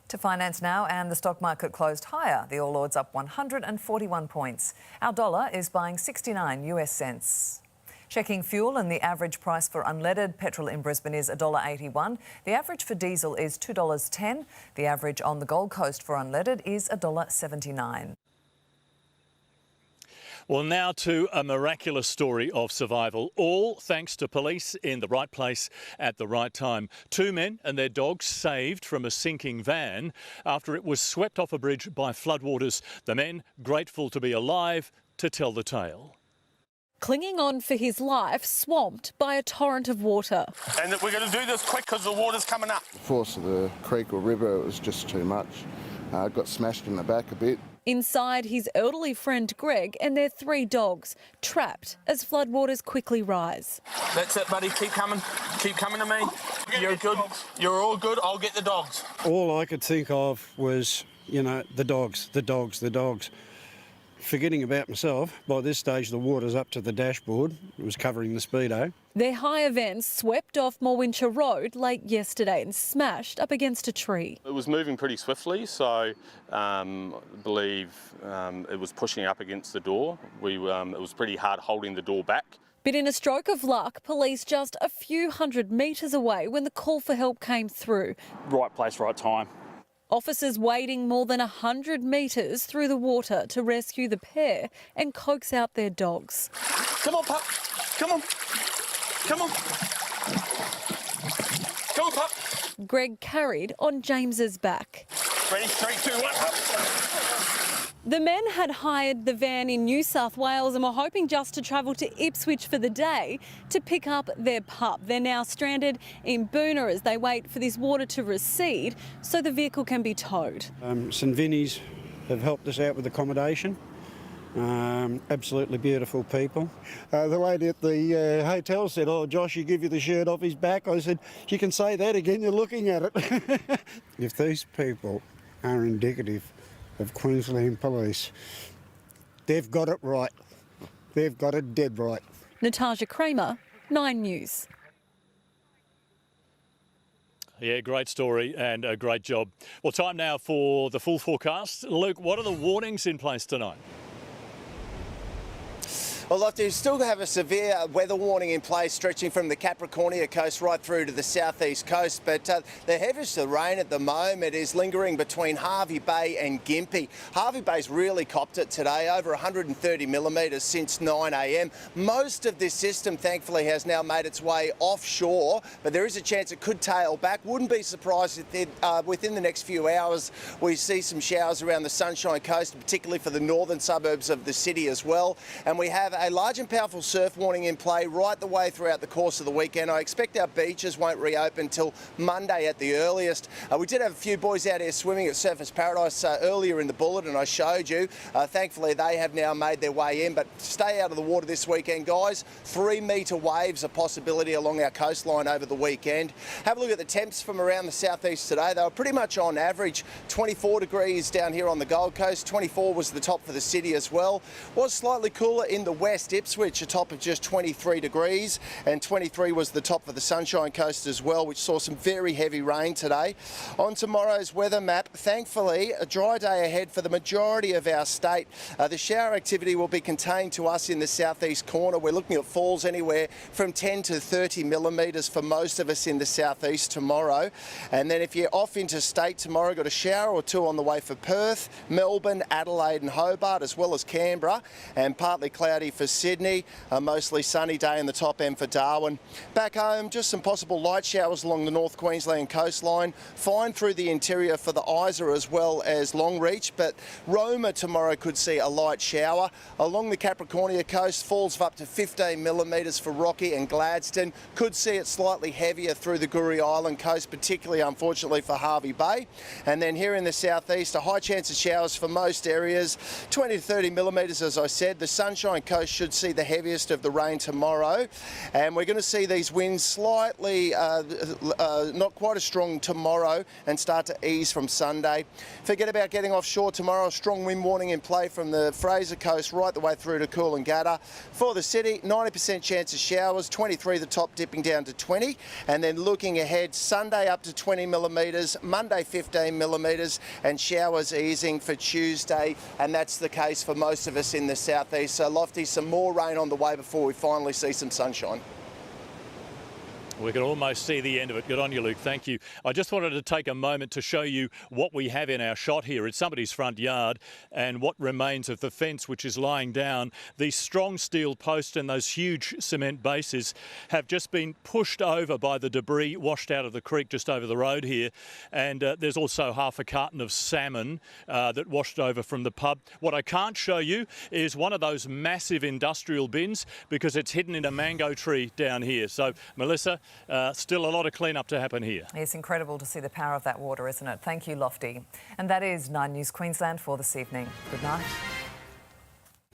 To finance now, and the stock market closed higher. The All Ords up 141 points. Our dollar is buying 69 US cents. Checking fuel, and the average price for unleaded petrol in Brisbane is $1.81. The average for diesel is $2.10. The average on the Gold Coast for unleaded is $1.79. Well, now to a miraculous story of survival, all thanks to police in the right place at the right time. Two men and their dogs saved from a sinking van after it was swept off a bridge by floodwaters. The men grateful to be alive to tell the tale. Clinging on for his life, swamped by a torrent of water. And we're going to do this quick because the water's coming up. The force of the creek or river, it was just too much. Got smashed in the back a bit. Inside, his elderly friend Greg and their three dogs, trapped as floodwaters quickly rise. That's it, buddy. Keep coming. Keep coming to me. You're good. You're all good. I'll get the dogs. All I could think of was, the dogs. Forgetting about myself, by this stage the water's up to the dashboard. It was covering the speedo. Their hire van swept off Morwincher Road late yesterday and smashed up against a tree. It was moving pretty swiftly, so I believe it was pushing up against the door. It was pretty hard holding the door back. But in a stroke of luck, police just a few hundred metres away when the call for help came through. Right place, right time. Officers wading more than 100 metres through the water to rescue the pair and coax out their dogs. Come on, pup. Come on. Come on. Come on, pup. Greg carried on James's back. Ready? 3, 2, 1, pup. The men had hired the van in New South Wales and were hoping just to travel to Ipswich for the day to pick up their pup. They're now stranded in Boona as they wait for this water to recede so the vehicle can be towed. St Vinny's have helped us out with accommodation. Absolutely beautiful people. The lady at the hotel said, "Oh, Josh, you give you the shirt off his back." I said, "You can say that again, you're looking at it." If these people are indicative of Queensland Police, they've got it right. They've got it dead right. Natasha Kramer, 9 News. Yeah, great story and a great job. Well, time now for the full forecast. Luke, what are the warnings in place tonight? Well, Lofthouse still have a severe weather warning in place stretching from the Capricornia coast right through to the southeast coast, but the heaviest of rain at the moment is lingering between Hervey Bay and Gympie. Hervey Bay's really copped it today, over 130 millimetres since 9 a.m. Most of this system, thankfully, has now made its way offshore, but there is a chance it could tail back. Wouldn't be surprised if within the next few hours we see some showers around the Sunshine Coast, particularly for the northern suburbs of the city as well. And we have a large and powerful surf warning in play right the way throughout the course of the weekend. I expect our beaches won't reopen until Monday at the earliest. We did have a few boys out here swimming at Surfers Paradise earlier in the bulletin I showed you. Thankfully they have now made their way in, but stay out of the water this weekend, guys. 3-metre waves a possibility along our coastline over the weekend. Have a look at the temps from around the southeast today. They were pretty much on average. 24 degrees down here on the Gold Coast. 24 was the top for the city as well. Was slightly cooler in the west. Ipswich, a top of just 23 degrees, and 23 was the top for the Sunshine Coast as well, which saw some very heavy rain today. On tomorrow's weather map, thankfully, a dry day ahead for the majority of our state. The shower activity will be contained to us in the southeast corner. We're looking at falls anywhere from 10 to 30 millimetres for most of us in the southeast tomorrow. And then if you're off interstate tomorrow, got a shower or two on the way for Perth, Melbourne, Adelaide and Hobart, as well as Canberra, and partly cloudy for Sydney, a mostly sunny day in the top end for Darwin. Back home, just some possible light showers along the North Queensland coastline. Fine through the interior for the Isa as well as Longreach, but Roma tomorrow could see a light shower. Along the Capricornia coast, falls of up to 15 millimetres for Rocky and Gladstone. Could see it slightly heavier through the Guri Island coast, particularly unfortunately for Hervey Bay. And then here in the southeast, a high chance of showers for most areas. 20 to 30 millimetres, as I said. The Sunshine Coast Coast should see the heaviest of the rain tomorrow, and we're going to see these winds slightly not quite as strong tomorrow and start to ease from Sunday. Forget about getting offshore tomorrow. A strong wind warning in play from the Fraser Coast right the way through to Coolangatta. For the city, 90% chance of showers, 23 the top, dipping down to 20, and then looking ahead, Sunday up to 20 millimetres, Monday 15 millimetres, and showers easing for Tuesday, and that's the case for most of us in the southeast. So Lofty, some more rain on the way before we finally see some sunshine. We can almost see the end of it. Good on you, Luke. Thank you. I just wanted to take a moment to show you what we have in our shot here. It's somebody's front yard and what remains of the fence, which is lying down. These strong steel posts and those huge cement bases have just been pushed over by the debris washed out of the creek just over the road here. And there's also half a carton of salmon that washed over from the pub. What I can't show you is one of those massive industrial bins because it's hidden in a mango tree down here. So, Melissa, still a lot of clean-up to happen here. It's incredible to see the power of that water, isn't it? Thank you, Lofty. And that is 9 News Queensland for this evening. Good night.